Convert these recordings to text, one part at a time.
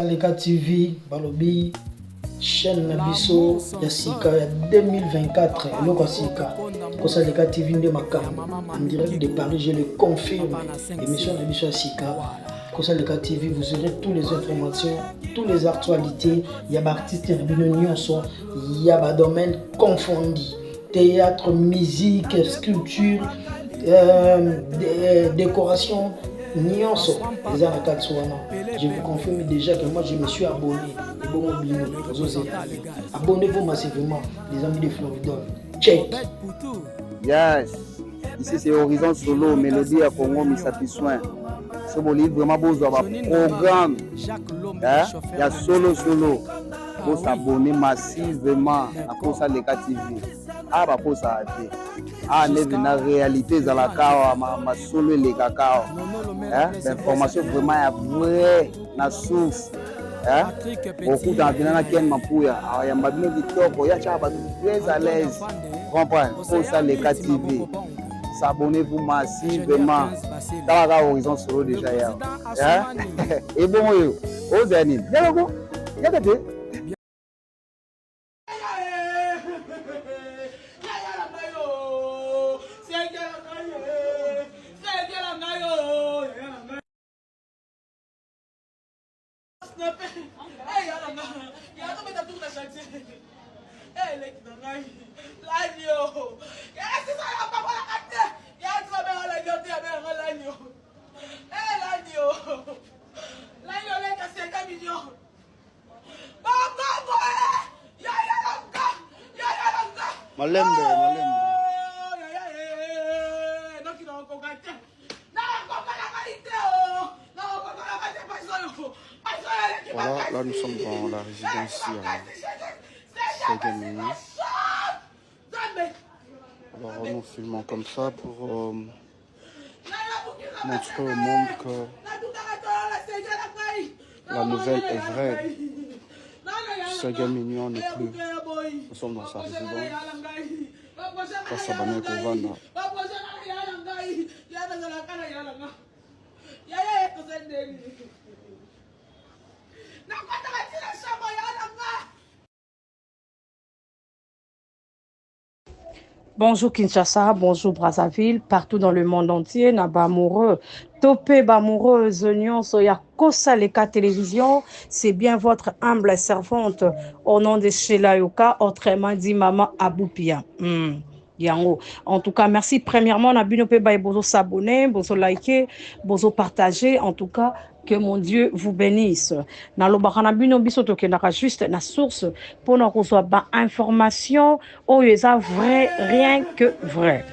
Leka TV, Balobi, chaîne Nabiso, Yassika, 2024, Loko Sika, Kosa Leka TV de Makam, en direct de Paris, je le confirme, émission Nabiso Yassika, Kosa Leka TV, vous aurez toutes les informations, toutes les actualités, il y a des artistes il y a des domaines confondus, théâtre, musique, sculpture, décoration, nyonso eza na kati wana. Je vous confirme déjà que moi je me suis abonné. Abonnez-vous massivement, les amis de Floridon. Check. Yes. Ici c'est Horizon Solo, Mélodie à Congo, Misapi Soin. Ce beau livre vraiment beau avoir programme. Il y a solo. Pour s'abonner massivement à Kosa Leka TV. Ah bah pour ça ah mais la réalité dans la kawa ma solo les cacao. L'information vraiment est vraie la source. Beaucoup d'entraîneurs qui aiment Mapuya. Il y a Mabino Vitoko, il y a Chaba très à l'aise. Comprendre Kosa Leka TV. S'abonnez-vous massivement. Dans la Horizon Solo déjà hier. Et bon aux amis. Regardez. Malembe. Voilà, là nous sommes dans la résidence Ségamini. Alors nous filmons comme ça pour montrer au monde que la nouvelle est vraie. Ségamini n'est plus. Nous sommes dans sa résidence. Face à Bané Kovanda. Bonjour Kinshasa, bonjour Brazzaville, partout dans le monde entier, Naba amoureux, Topé Bamoureuse, Union, Soya Kosa Leka Télévision, c'est bien votre humble servante au nom de Sheila Yoka, autrement dit Maman Aboupia. Yango. En tout cas, merci premièrement, Nabino Peba et Bozo s'abonner, Bozo liker, Bozo partager, en tout cas, que mon Dieu vous bénisse. Na lobakana bino biso tokendaka juste na source pour nous recevoir information oyo vrai, rien que vrai.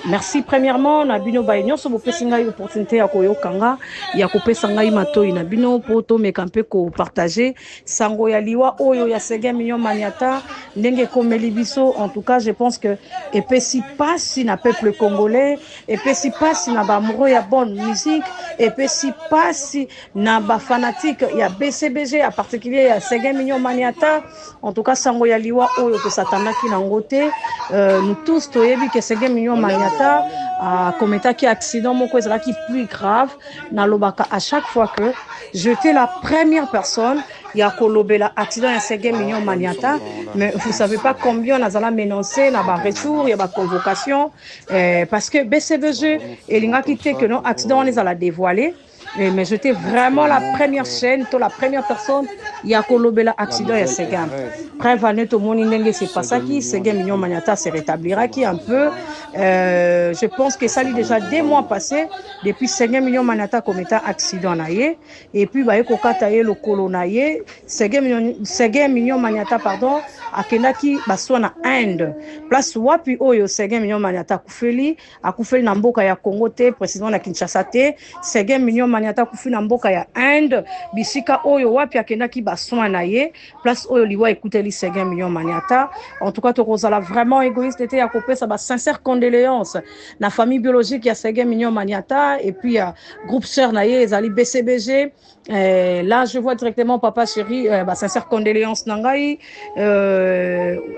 Merci premièrement na bino ba nyonso bo pesinga opportunité ya koyokanga ya kopesa ngai matoi na bino poto mekampe ko partager sango ya liwa oyo ya Ségamini Maniata ndenge komeli biso. En tout cas, je pense que epesi pasi na peuple congolais, epesi pasi na ba amoureux ya bonne musique, epesi pasi na ba fanatique ya BCBG en particulier ya Ségamini Maniata. En tout cas, sango ya liwa oyo to satanaki na ngote. Nous tous toyebi que Ségamini Maniata a commetté un accident moko ezalaki plus grave na lobaka à chaque fois que j'étais la première personne ya kolobela accident ya Ségamini Maniata, mais vous savez pas combien on a zala menacé na ba retour ya ba convocation parce que BCBG elingaki te que non accident on les a la dévoilé. Mais j'étais vraiment la première chaîne, la première personne qui a colobé l'accident à Ségam. Preuve à net au monde, c'est pas ça qui Ségamini Maniata se rétablira qui un peu. Je pense que ça lui déjà 2 mois passés depuis Ségamini Maniata commettait accident naïe et puis bah ekokataye le colonaïe Ségamini Maniata pardon akendaki baswa na Inde place wapi oyo Ségamini Maniata akufeli na mboka ya Congo te précisément na Kinshasa te. Ségamini Maniata kufi na mboka ya Inde bisika oyo wapi akendaki baswa na ye place oyo liwa ekuteli Ségamini Maniata. En tout cas tokozala vraiment égoïste était ya kopesa ba sincère condoléances na famille biologique ya Ségamini Maniata et puis groupe sœur na ye ezali BCBG. Là je vois directement papa chéri sincère condoléances nangai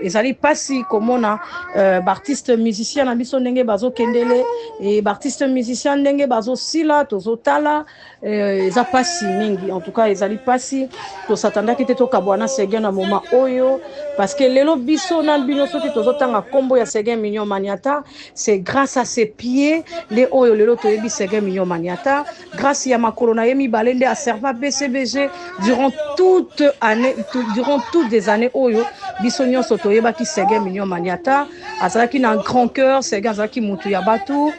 ezali pasi komona baartiste musicien na biso ndenge bazokendele et baartiste musicien ndenge bazosila tozotala eza pasi mingi. En tout cas ezali pasi tosatandaki te tokabwana Seguin na moment oyo parce que lelo biso na bino soki tozotanga kombo ya Seguin Mignon Maniata, c'est grâce à ses pieds les oyo lelo toyebi Seguin Mignon Maniata, grâce ya makolo na yemi balende a serva BCBG durant toutes des années oyo biso nyonso toyebaki Seguin Mignon Maniata azalaki na grand cœur. Seguin azalaki mutu ya batu,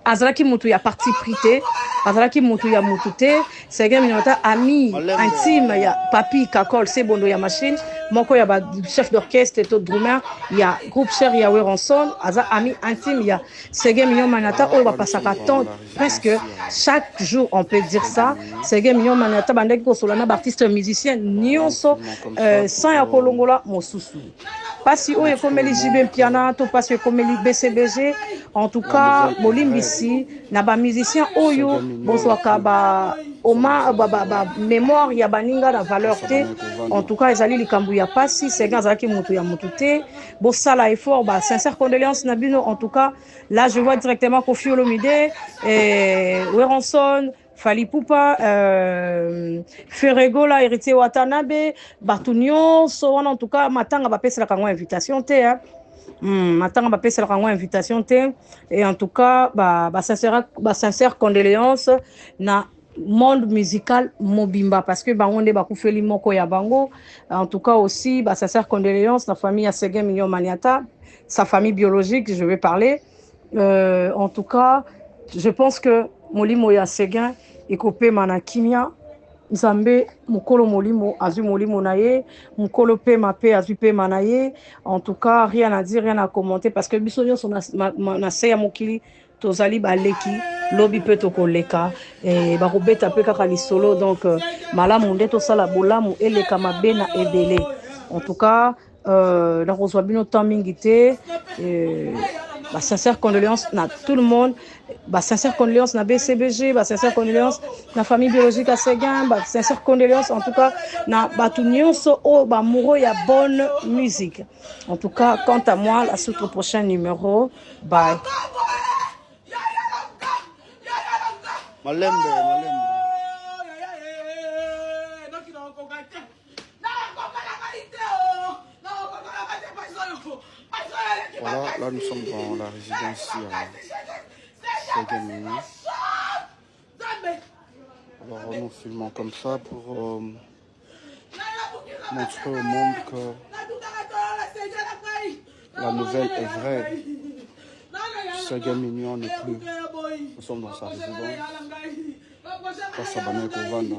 azalaki mutu ya parti pris te, azalaki mutu ya mutu te. Seguin Mignon Maniata ami intime ya Papi Kakol Sebondo ya machine moko ya ba chef d'orchestre to drummer ya groupe cher ya Weronson, aza ami intime ya Seguin Mignon Maniata oyo ba pasaka temps presque chaque jour, on peut dire ça. Seguin Mignon Maniata bandeki ko solana ba artiste musicien nyonso sans ya kolongola mosusu pasi oyo ekomeli JB Piana to pasi ekomeli BCBG. En tout cas bolimbisi na ba musicien oyo bozwaka ba oma ba mémoire ya baninga na valeur te. En tout cas ezali likambu ya pasi. Seguin azalaki mutu ya mutu te, bosala effort, ba sincère condoléances na bino. En tout cas là je vois directement Koffi Olomide Weronson Fally Ipupa Ferregola Héritier Watanabe batu nyonso wana. En tout cas matanga bapeselaka ngo invitation te matanga bapeselaka ngo invitation te. Et en tout cas ba sincère condoléances na monde musical mobimba parce que bango nde bakufeli moko ya bango. En tout cas aussi ba sincère condoléances na famille ya Seguin Mignon Maniata, sa famille biologique je vais parler. En tout cas je pense que molimo ya Seguin ekope mana kimia Nzambe mukolo molimo azui molimo na ye, mukolo pe mape azui pe manaye. En tout cas rien à dire, rien à commenter parce que biso nyonso na seya mokili tozali baleki lobi pe tokoleka bakobeta pe kaka lisolo. Donc malamu nde tosala bolamu eleka mabe na ebele. En tout cas nakozwa bino temps mingi te. Bah, sincère condoléances na tout le monde. Bah, sincère condoléances na BCBG, bah, sincère condoléances na famille biologique à Seguin, bah, sincère condoléances en tout cas na batu nyonso o ba mouro ya bonne musique. En tout cas, quant à moi, la suite au prochain numéro. Bye. Malembe. Voilà, là nous sommes dans la résidence Seguin Mignon. Alors nous filmons comme ça pour montrer au monde que la nouvelle est vraie. Seguin Mignon n'est plus. Nous sommes dans sa résidence. Face à Bané Kovana.